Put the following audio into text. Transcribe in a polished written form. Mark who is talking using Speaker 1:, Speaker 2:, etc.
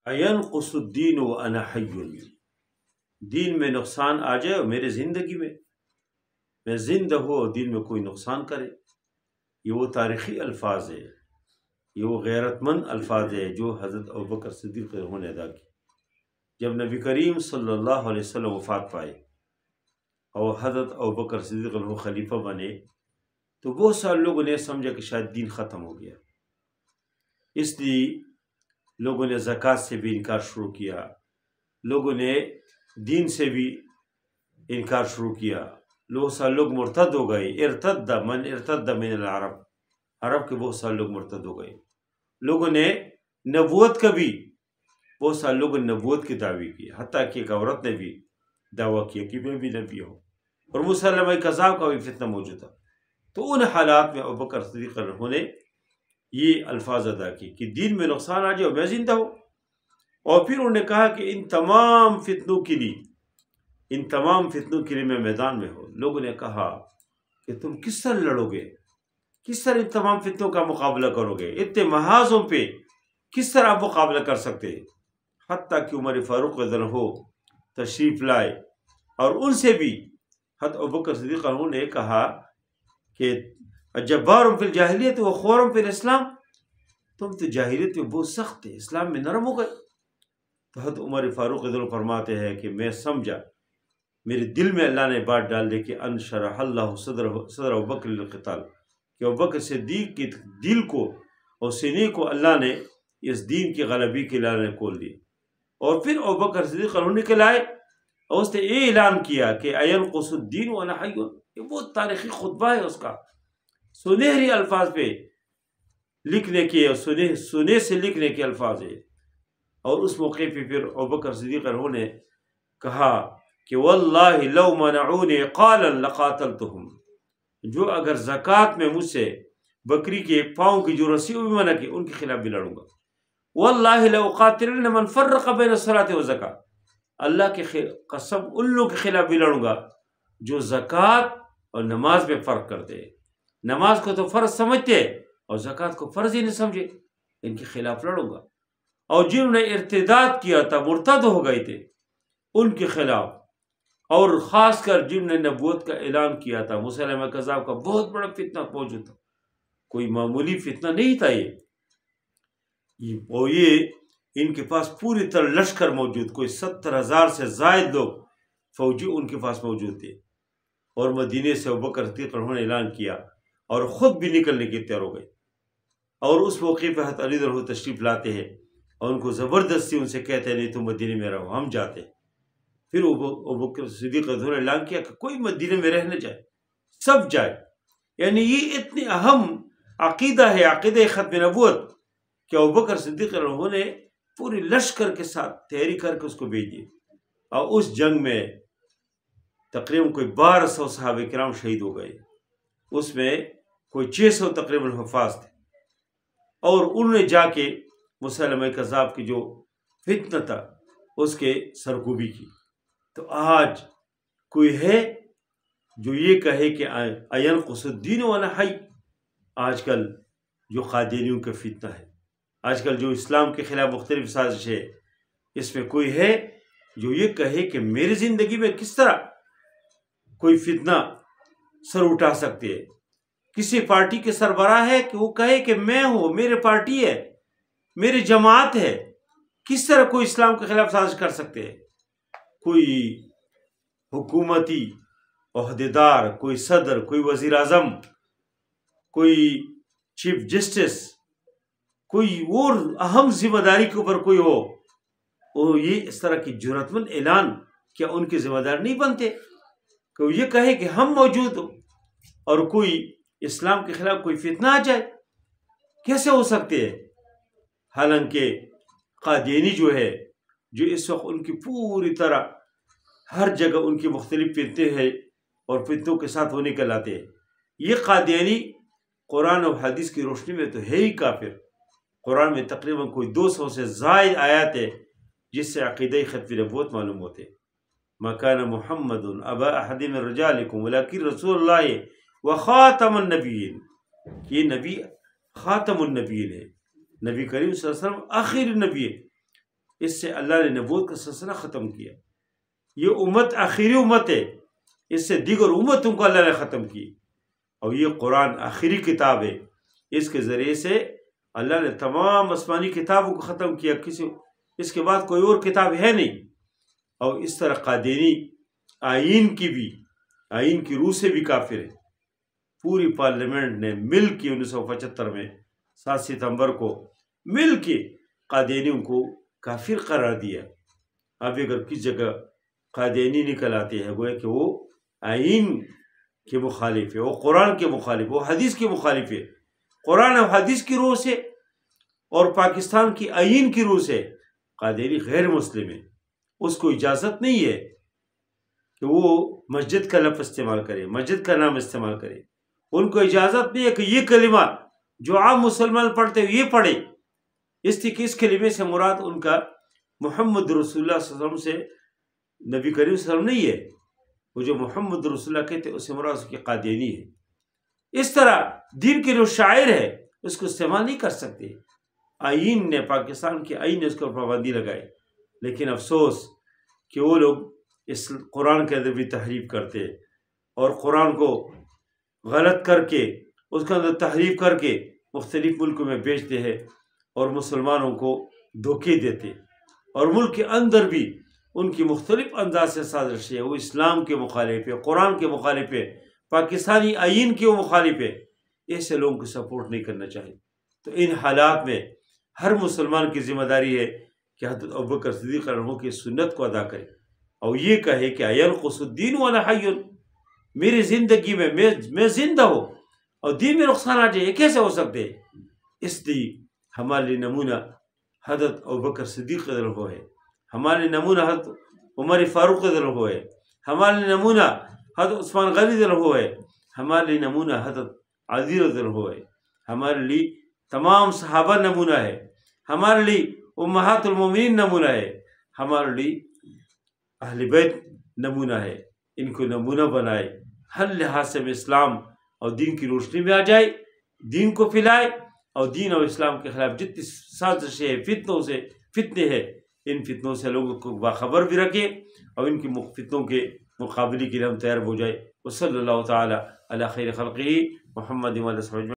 Speaker 1: اینقص الدین وانا حی، دین میں نقصان آ جائے اور میرے زندگی میں زندہ ہو اور دین میں کوئی نقصان کرے، یہ وہ تاریخی الفاظ ہے، یہ وہ غیرت مند الفاظ ہے جو حضرت ابوبکر صدیق نے ادا کی۔ جب نبی کریم صلی اللہ علیہ وسلم وفات پائے اور حضرت ابوبکر صدیق خلیفہ بنے تو بہت سارے لوگوں نے سمجھا کہ شاید دین ختم ہو گیا، اس لیے لوگوں نے زکوٰۃ سے بھی انکار شروع کیا، لوگوں نے دین سے بھی انکار شروع کیا، بہت سارے لوگ مرتد ہو گئے۔ ارتد من العرب، عرب کے بہت سارے لوگ مرتد ہو گئے۔ لوگوں نے نبوت کا بھی، بہت سارے لوگوں نے نبوت کی دعوی کی، حتیٰ کہ ایک عورت نے بھی دعویٰ کیا کہ میں بھی نبی ہوں، اور مسلمہ کذاب کا بھی فتنہ موجود تھا۔ تو ان حالات میں ابوبکر صدیق نے یہ الفاظ ادا کی کہ دین میں نقصان آ جائے اور میں زندہ ہوں۔ اور پھر انہوں نے کہا کہ ان تمام فتنوں کے لیے میں میدان میں ہوں۔ لوگوں نے کہا کہ تم کس طرح لڑو گے، کس طرح ان تمام فتنوں کا مقابلہ کرو گے، اتنے محاذوں پہ کس طرح آپ مقابلہ کر سکتے ہیں؟ حتیٰ کہ عمر فاروق رضی اللہ عنہ تشریف لائے اور ان سے بھی حضرت ابوبکر صدیق نے کہا کہ جبار فی الجاہلیت و خورم فی الاسلام، تم تو جاہلیت میں بہت سخت تھے، اسلام میں نرم ہو گئے۔ تو حضرت عمر فاروق رضی اللہ فرماتے ہیں کہ میں سمجھا، میرے دل میں اللہ نے بات ڈال دی کہ انشرح اللہ صدر ابوبکر للقتال، کہ ابوبکر صدیق کے دل کو اور سینے کو اللہ نے اس دین کی غلبی کے لیے اللہ نے کھول دی۔ اور پھر ابوبکر صدیق نکل آئے اور اس نے یہ اعلان کیا کہ اینقص الدین وانا حی، یہ بہت تاریخی خطبہ ہے، اس کا سنہری الفاظ پہ لکھنے کے اور سنے سے لکھنے کے الفاظ ہے۔ اور اس موقع پہ پھر ابوبکر صدیق نے کہا کہ واللہ لو منعونی قالا لقاتلتہم، جو اگر زکوٰۃ میں مجھ سے بکری کے پاؤں کی جو رسی بھی منع کی، ان کے خلاف بھی لڑوں گا۔ واللہ لأقاتلن من فرق بین الصلاۃ والزکاۃ، اللہ کی قسم ان لوگوں کے خلاف بھی لڑوں گا جو زکوٰۃ اور نماز میں فرق کرتے ہیں، نماز کو تو فرض سمجھتے ہیں اور زکوٰۃ کو فرض ہی نہیں سمجھے، ان کے خلاف لڑوں گا۔ اور جنہوں نے ارتداد کیا تھا، مرتد ہو گئے تھے، ان کے خلاف، اور خاص کر جنہوں نے نبوت کا اعلان کیا تھا، مسلمہ کذاب کا بہت بڑا فتنہ موجود تھا، کوئی معمولی فتنہ نہیں تھا یہ ان کے پاس پوری طرح لشکر موجود، کوئی 70,000 سے زائد لوگ فوجی ان کے پاس موجود تھے۔ اور مدینے سے ابوبکر صدیق نے اعلان کیا اور خود بھی نکلنے کی تیار ہو گئے، اور اس موقع پہ حضرت علی رضی اللہ عنہ تشریف لاتے ہیں اور ان کو زبردستی ان سے کہتے ہیں نہیں تم مدینے میں رہو، ہم جاتے ہیں۔ پھر ابوبکر صدیق نے اعلان کیا کہ کوئی مدینے میں رہ نہ جائے، سب جائے۔ یعنی یہ اتنی اہم عقیدہ ہے، عقیدہ ختم نبوت، کہ ابوبکر صدیق نے پوری لشکر کے ساتھ تیاری کر کے اس کو بھیج دی۔ اور اس جنگ میں تقریباً کوئی 1200 صحابہ کرام شہید ہو گئے، اس میں کوئی 600 تقریباً حفاظ تھے، اور انہوں نے جا کے مسلمہ کذاب کی جو فتنہ تھا اس کے سرکوبی کی۔ تو آج کوئی ہے جو یہ کہے کہ اینقص الدین وانا حی؟ آج کل جو قادیانیوں کا فتنہ ہے، آج کل جو اسلام کے خلاف مختلف سازش ہے، اس میں کوئی ہے جو یہ کہے کہ میری زندگی میں کس طرح کوئی فتنہ سر اٹھا سکتے ہے؟ کسی پارٹی کے سربراہ ہے کہ وہ کہے کہ میں ہوں، میری پارٹی ہے، میری جماعت ہے، کس طرح کوئی اسلام کے خلاف سازش کر سکتے ہیں؟ کوئی حکومتی عہدیدار، کوئی صدر، کوئی وزیر اعظم، کوئی چیف جسٹس، کوئی اور اہم ذمہ داری کے اوپر کوئی ہو، وہ یہ اس طرح کی جرأت مند اعلان کیا ان کے ذمہ دار نہیں بنتے کہ وہ یہ کہے کہ ہم موجود ہوں اور کوئی اسلام کے خلاف کوئی فتنہ آ جائے؟ کیسے ہو سکتے ہیں؟ حالانکہ قادیانی جو ہے، جو اس وقت ان کی پوری طرح ہر جگہ ان کی مختلف فتنے ہیں اور فتنوں کے ساتھ وہ نکل آتے ہیں، یہ قادیانی قرآن و حدیث کی روشنی میں تو ہے ہی کافر۔ قرآن میں تقریباً کوئی 200 سے زائد آیات ہے جس سے عقیدہ ختم نبوت معلوم ہوتے۔ ما کان محمد ابا احد من رجالکم ولکن رسول اللہ وخاتم النبیین، یہ نبی خاتم النبیین ہے، نبی کریم صلی اللہ علیہ وسلم آخری نبی ہے۔ اس سے اللہ نے نبوت کا سلسلہ ختم کیا. یہ امت آخری امت ہے، اس سے دیگر امتوں کو اللہ نے ختم کی. اور یہ قرآن آخری کتاب ہے، اس کے ذریعے سے اللہ نے تمام آسمانی کتابوں کو ختم کیا. اس کے بعد کوئی اور کتاب ہے نہیں. اور اس طرح قادیانی آئین کی روح سے بھی کافر ہے. پوری پارلیمنٹ نے مل کے 1975 میں 7 ستمبر کو مل کے قادیانیوں کو کافر قرار دیا. اب اگر کس جگہ قادیانی نکل آتے ہیں گویا کہ وہ آئین کے مخالف ہے، وہ قرآن کے مخالف، وہ حدیث کے مخالف ہے. قرآن اور حدیث کی روح سے اور پاکستان کی آئین کی روح سے قادیانی غیر مسلم ہے. اس کو اجازت نہیں ہے کہ وہ مسجد کا لفظ استعمال کرے، مسجد کا نام استعمال کرے. ان کو اجازت نہیں ہے کہ یہ کلمہ جو عام مسلمان پڑھتے ہیں یہ پڑھے. اس لیے کہ اس کلمے سے مراد ان کا محمد رسول اللہ صلی اللہ علیہ وسلم سے نبی کریم صلی اللہ علیہ وسلم نہیں ہے. وہ جو محمد رسول اللہ کہتے ہیں اس سے مراد اس کی قادیانی ہے. اس طرح دین کے جو شاعر ہے اس کو استعمال نہیں کر سکتے. آئین نے، پاکستان کے آئین نے اس کو پابندی لگائی. لیکن افسوس کہ وہ لوگ اس قرآن کے اندر بھی تحریف کرتے اور قرآن کو غلط کر کے اس کے اندر تحریف کر کے مختلف ملکوں میں بیچتے ہیں اور مسلمانوں کو دھوکے دیتے. اور ملک کے اندر بھی ان کی مختلف انداز سے سازش ہے. وہ اسلام کے مخالف ہے، قرآن کے مخالف ہے، پاکستانی آئین کے وہ مخالف ہے. ایسے لوگوں کو سپورٹ نہیں کرنا چاہیے. تو ان حالات میں ہر مسلمان کی ذمہ داری ہے کہ حضرت ابوبکر صدیق رضی اللہ عنہ کی سنت کو ادا کرے اور یہ کہے کہ ینقص الدین وانا حی، میری زندگی میں میں زندہ ہوں اور دین میں نقصان آ جائے، یہ کیسے ہو سکتے؟ اس لیے ہمارے لیے نمونہ حضرت ابوبکر صدیق رضی اللہ عنہ ہے، ہمارے لیے نمونہ حضرت عمر فاروق رضی اللہ عنہ ہے، ہمارے لیے نمونہ حضرت عثمان غنی رضی اللہ عنہ ہے، ہمارے لیے نمونہ حضرت علی رضی اللہ عنہ ہے، ہمارے لیے تمام صحابہ نمونہ ہے، ہمارے لیے امہات المومنین نمونہ ہے، ہمارے لیے اہل بیت نمونہ ہے. ان کو نمونہ بنائے، ہر لحاظ سے اسلام اور دین کی روشنی میں آ جائے، دین کو پھیلائے اور دین اور اسلام کے خلاف جتنی سازشیں ہیں، فتنے ہیں، ان فتنوں سے لوگوں کو باخبر بھی رکھے اور ان کی فتنوں کے مقابلے کے لیے ہم تیار ہو جائے. وصلی اللہ تعالی علی خیر خلقہ محمد و علیہ وسلم.